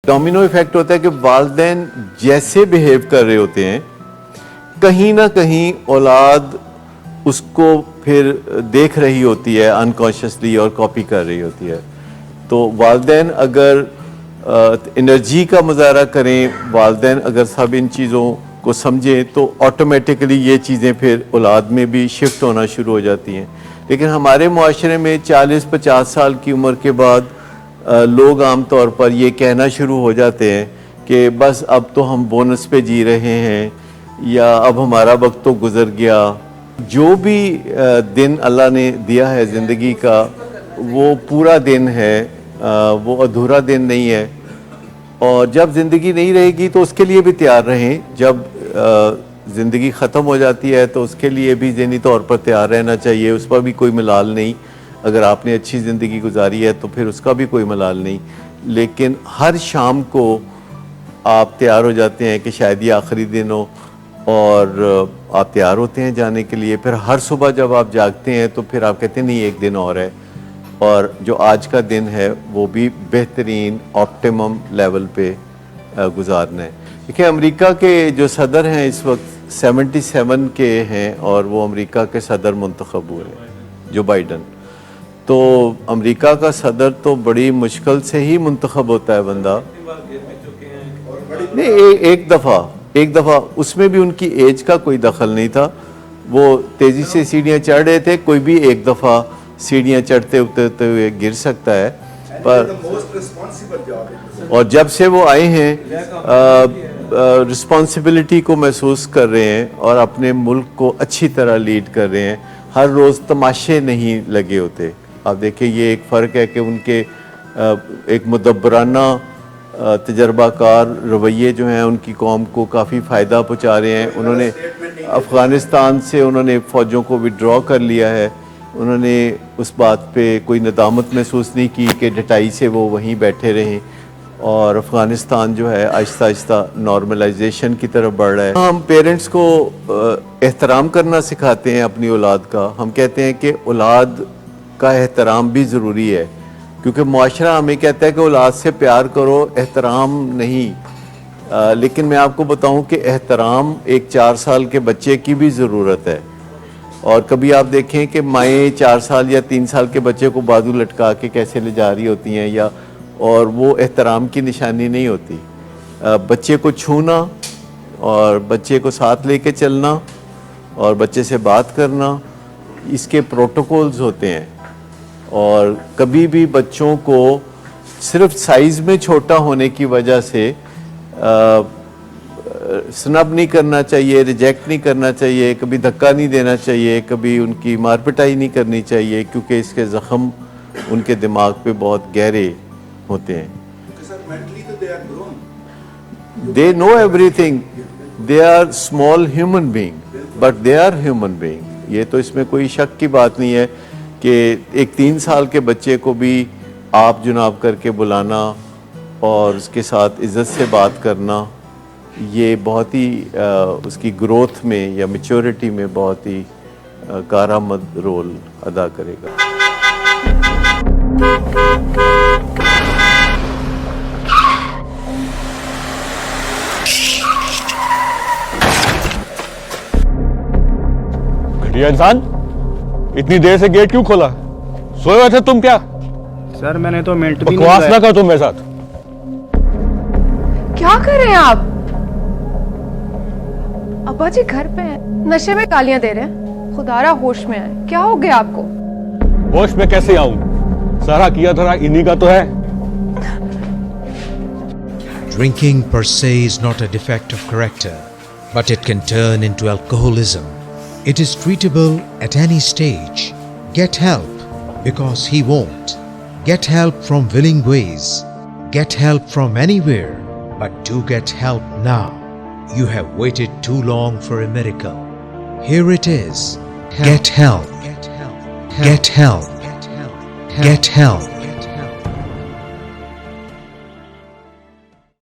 Domino effect ہوتا ہے کہ والدین جیسے بیہیو کر رہے ہوتے ہیں کہیں نہ کہیں اولاد اس کو پھر دیکھ رہی ہوتی ہے انکانشیسلی اور کاپی کر رہی ہوتی ہے. تو والدین اگر انرجی کا مظاہرہ کریں, والدین اگر سب ان چیزوں کو سمجھیں تو آٹومیٹکلی یہ چیزیں پھر اولاد میں بھی شفٹ ہونا شروع ہو جاتی ہیں. لیکن ہمارے معاشرے میں 40-50 سال کی عمر کے بعد لوگ عام طور پر یہ کہنا شروع ہو جاتے ہیں کہ بس اب تو ہم بونس پہ جی رہے ہیں, یا اب ہمارا وقت تو گزر گیا. جو بھی دن اللہ نے دیا ہے زندگی کا وہ پورا دن ہے, وہ ادھورا دن نہیں ہے. اور جب زندگی نہیں رہے گی تو اس کے لیے بھی تیار رہیں. جب زندگی ختم ہو جاتی ہے تو اس کے لیے بھی ذہنی طور پر تیار رہنا چاہیے. اس پر بھی کوئی ملال نہیں. اگر آپ نے اچھی زندگی گزاری ہے تو پھر اس کا بھی کوئی ملال نہیں. لیکن ہر شام کو آپ تیار ہو جاتے ہیں کہ شاید یہ آخری دن ہو, اور آپ تیار ہوتے ہیں جانے کے لیے. پھر ہر صبح جب آپ جاگتے ہیں تو پھر آپ کہتے ہیں نہیں ایک دن اور ہے, اور جو آج کا دن ہے وہ بھی بہترین آپٹیمم لیول پہ گزارنا ہے. دیکھیں امریکہ کے جو صدر ہیں اس وقت 77 کے ہیں, اور وہ امریکہ کے صدر منتخب ہوئے ہیں, جو بائیڈن. تو امریکہ کا صدر تو بڑی مشکل سے ہی منتخب ہوتا ہے بندہ. نہیں, ایک دفعہ اس میں بھی ان کی ایج کا کوئی دخل نہیں تھا. وہ تیزی سے سیڑھیاں چڑھ رہے تھے, کوئی بھی ایک دفعہ سیڑھیاں چڑھتے اترتے ہوئے گر سکتا ہے. پر اور جب سے وہ آئے ہیں رسپانسبلٹی کو محسوس کر رہے ہیں اور اپنے ملک کو اچھی طرح لیڈ کر رہے ہیں. ہر روز تماشے نہیں لگے ہوتے. آپ دیکھیں یہ ایک فرق ہے کہ ان کے ایک مدبرانہ تجربہ کار رویے جو ہیں ان کی قوم کو کافی فائدہ پہنچا رہے ہیں. انہوں نے افغانستان سے انہوں نے فوجوں کو وڈرا کر لیا ہے. انہوں نے اس بات پہ کوئی ندامت محسوس نہیں کی کہ ڈٹائی سے وہ وہیں بیٹھے رہیں, اور افغانستان جو ہے آہستہ آہستہ نارملائزیشن کی طرف بڑھ رہا ہے. ہم پیرنٹس کو احترام کرنا سکھاتے ہیں اپنی اولاد کا. ہم کہتے ہیں کہ اولاد کا احترام بھی ضروری ہے, کیونکہ معاشرہ ہمیں کہتا ہے کہ اولاد سے پیار کرو, احترام نہیں. لیکن میں آپ کو بتاؤں کہ احترام ایک 4 سال کے بچے کی بھی ضرورت ہے. اور کبھی آپ دیکھیں کہ مائیں 4 سال یا 3 سال کے بچے کو بازو لٹکا کے کیسے لے جا رہی ہوتی ہیں, یا اور وہ احترام کی نشانی نہیں ہوتی. بچے کو چھونا اور بچے کو ساتھ لے کے چلنا اور بچے سے بات کرنا, اس کے پروٹوکولز ہوتے ہیں. اور کبھی بھی بچوں کو صرف سائز میں چھوٹا ہونے کی وجہ سے سنب نہیں کرنا چاہیے, ریجیکٹ نہیں کرنا چاہیے, کبھی دھکا نہیں دینا چاہیے, کبھی ان کی مار پٹائی نہیں کرنی چاہیے, کیونکہ اس کے زخم ان کے دماغ پہ بہت گہرے ہوتے ہیں. They know everything. They are small human being, but they are human being. یہ تو اس میں کوئی شک کی بات نہیں ہے کہ ایک 3 سال کے بچے کو بھی آپ جناب کر کے بلانا اور اس کے ساتھ عزت سے بات کرنا, یہ بہت ہی اس کی گروتھ میں یا میچورٹی میں بہت ہی کارآمد رول ادا کرے گا. گھٹیا انسان, اتنی دیر سے گیٹ کیوں کھولا؟ سوئے ہوئے تھے تم کیا؟ سر میں نے تو منٹ بھی بکواس نہ کرو تم میرے ساتھ. کیا کر رہے ہیں آپ؟ ابا جی گھر پہ ہیں, نشے میں گالیاں دے رہے ہیں. خدا را ہوش میں آئے, کیا ہو گیا آپ کو؟ ہوش میں کیسے آؤں؟ سارا کیا دھرا انہی کا تو ہے. Drinking per se is not a defect of character, but it can turn into alcoholism. It is treatable at any stage. Get help, because he won't. Get help from willing ways. Get help from anywhere, but do get help now. You have waited too long for a miracle. Here it is. Get help. Get help. Get help. Get help.